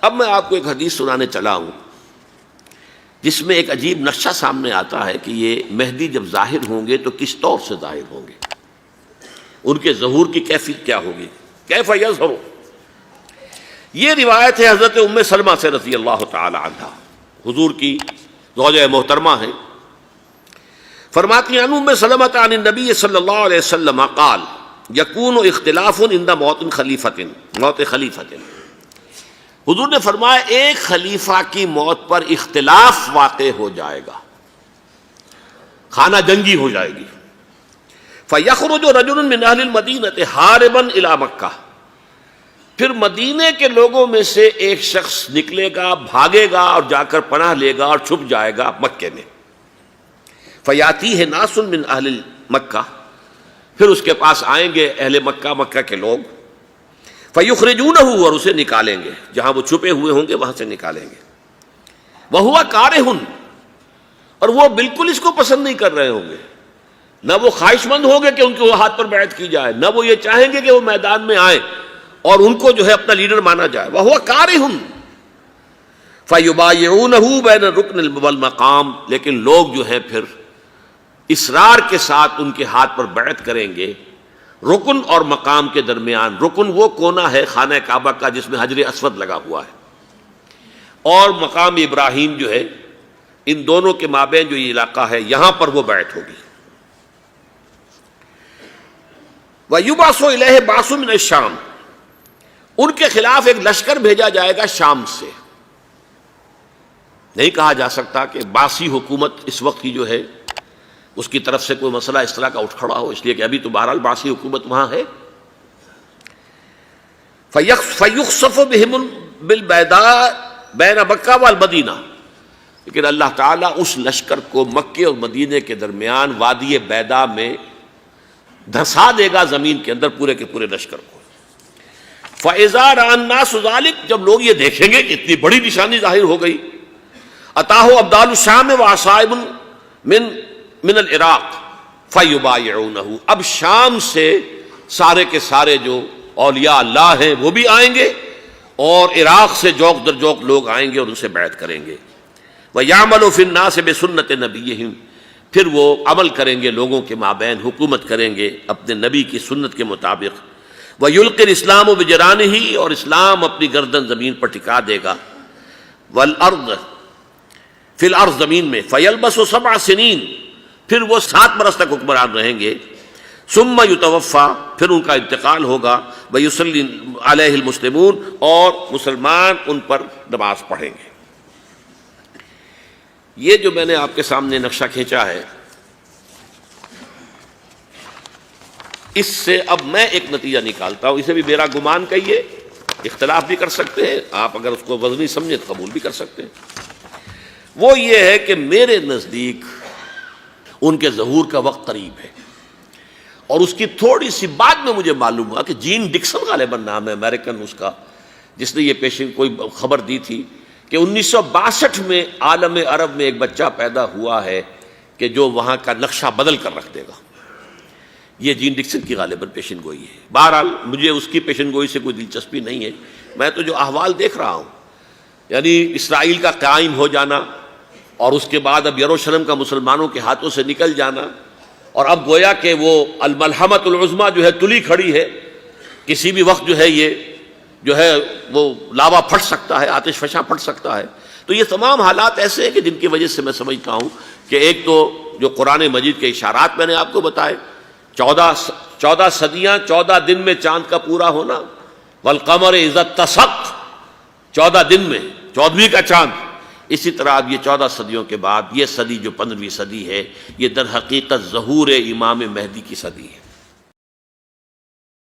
اب میں آپ کو ایک حدیث سنانے چلا ہوں جس میں ایک عجیب نقشہ سامنے آتا ہے کہ یہ مہدی جب ظاہر ہوں گے تو کس طور سے ظاہر ہوں گے، ان کے ظہور کی کیفیت کیا ہوگی، کیف یظہر۔ یہ روایت ہے حضرت ام سلمہ سے رضی اللہ تعالی عنہا، حضور کی زوجہ محترمہ ہیں، فرماتی ہیں ام سلمہ عن النبی صلی اللہ علیہ وسلم قال یکون اختلاف عند موت خلیفۃ، موت خلیفۃ، حضور نے فرمایا ایک خلیفہ کی موت پر اختلاف واقع ہو جائے گا، خانہ جنگی ہو جائے گی۔ فَيَخْرُجُ رَجُلٌ مِّنْ أَهْلِ الْمَدِينَةِ حَارِبًا إِلَىٰ مکہ، پھر مدینے کے لوگوں میں سے ایک شخص نکلے گا، بھاگے گا اور جا کر پناہ لے گا اور چھپ جائے گا مکے میں۔ فَيَأْتِيهِ نَاسٌ مِّنْ أَهْلِ مکہ، پھر اس کے پاس آئیں گے اہل مکہ، مکہ کے لوگ، فَيُخْرِجُونَهُ، اور اسے نکالیں گے، جہاں وہ چھپے ہوئے ہوں گے وہاں سے نکالیں گے۔ وَهُوَ كَارِهٌ، اور وہ بالکل اس کو پسند نہیں کر رہے ہوں گے، نہ وہ خواہش مند ہوں گے کہ ان کے ہاتھ پر بیعت کی جائے، نہ وہ یہ چاہیں گے کہ وہ میدان میں آئیں اور ان کو جو ہے اپنا لیڈر مانا جائے۔ وَهُوَ كَارِهٌ فَيُبَايِعُونَهُ بَيْنَ الرُّكْنِ وَالْمَقَامِ، لیکن لوگ جو ہے پھر اصرار کے ساتھ ان کے ہاتھ پر بیعت کریں گے رکن اور مقام کے درمیان۔ رکن وہ کونا ہے خانہ کعبہ کا جس میں حجر اسود لگا ہوا ہے، اور مقام ابراہیم جو ہے، ان دونوں کے مابین جو یہ علاقہ ہے یہاں پر وہ بیعت ہوگی۔ وَيُبْعَثُ إِلَيْهِ بَعْثٌ مِّنَ الشَّامِ، ان کے خلاف ایک لشکر بھیجا جائے گا شام سے۔ نہیں کہا جا سکتا کہ باسی حکومت اس وقت کی جو ہے اس کی طرف سے کوئی مسئلہ اس طرح کا اٹھ کھڑا ہو، اس لیے کہ ابھی تو بہرحال باسی حکومت وہاں ہے۔ فَيُخْسَفُ بِهِمُ بِالْبَيْضَاءِ بَيْنَ مَکَّہ وَالْمَدِینَہ، لیکن اللہ تعالیٰ اس لشکر کو مکے اور مدینے کے درمیان وادی بیضاء میں دھسا دے گا، زمین کے اندر پورے کے پورے لشکر کو۔ فَإِذَا رَأَى النَّاسُ ذَلِكَ، جب لوگ یہ دیکھیں گے کہ اتنی بڑی نشانی ظاہر ہو گئی، أَتَاهُ أَبْدَالُ الشَّامِ وَعَصَائِبٌ من العراق فَيُبَايِعُونَهُ، اب شام سے سارے کے سارے جو اولیاء اللہ ہیں وہ بھی آئیں گے، اور عراق سے جوق در جوق لوگ آئیں گے اور ان سے بیعت کریں گے۔ وَيَعْمَلُ فِي النَّاسِ بِسُنَّةِ نَبِيِّهِمْ، پھر وہ عمل کریں گے لوگوں کے مابین، حکومت کریں گے اپنے نبی کی سنت کے مطابق۔ وَيُلْقِي الْإِسْلَامُ بِجَرَانِهِ، اور اسلام اپنی گردن زمین پر ٹکا دے گا۔ وَالْأَرْضِ فِي الْأَرْضِ، زمین میں۔ فَيَلْبَسُ 7 سنین، پھر وہ 7 برس تک حکمران رہیں گے۔ ثم یتوفیٰ، پھر ان کا انتقال ہوگا۔ ویصلی علیہ المسلمون، اور مسلمان ان پر نماز پڑھیں گے۔ یہ جو میں نے آپ کے سامنے نقشہ کھینچا ہے، اس سے اب میں ایک نتیجہ نکالتا ہوں، اسے بھی میرا گمان کہیے، اختلاف بھی کر سکتے ہیں آپ، اگر اس کو وزنی سمجھیں تو قبول بھی کر سکتے ہیں۔ وہ یہ ہے کہ میرے نزدیک ان کے ظہور کا وقت قریب ہے، اور اس کی تھوڑی سی بعد میں مجھے معلوم ہوا کہ جین ڈکسن غالباً نام ہے امریکن اس کا، جس نے یہ پیشن کوئی خبر دی تھی کہ 1962 میں عالم عرب میں ایک بچہ پیدا ہوا ہے کہ جو وہاں کا نقشہ بدل کر رکھ دے گا۔ یہ جین ڈکسن کی غالباً پیشن گوئی ہے۔ بہرحال مجھے اس کی پیشن گوئی سے کوئی دلچسپی نہیں ہے، میں تو جو احوال دیکھ رہا ہوں، یعنی اسرائیل کا قائم ہو جانا، اور اس کے بعد اب یروشلم کا مسلمانوں کے ہاتھوں سے نکل جانا، اور اب گویا کہ وہ الملحمۃ العظمیٰ جو ہے تلی کھڑی ہے، کسی بھی وقت جو ہے یہ جو ہے وہ لاوا پھٹ سکتا ہے، آتش فشاں پھٹ سکتا ہے۔ تو یہ تمام حالات ایسے ہیں کہ جن کی وجہ سے میں سمجھتا ہوں کہ ایک تو جو قرآن مجید کے اشارات میں نے آپ کو بتائے، 14 صدیاں، 14 دن میں چاند کا پورا ہونا، والقمر اذا اتسق، 14 دن میں 14ویں کا چاند۔ اسی طرح اب یہ 14 صدیوں کے بعد یہ صدی جو 15ویں صدی ہے، یہ در حقیقت ظہور امام مہدی کی صدی ہے۔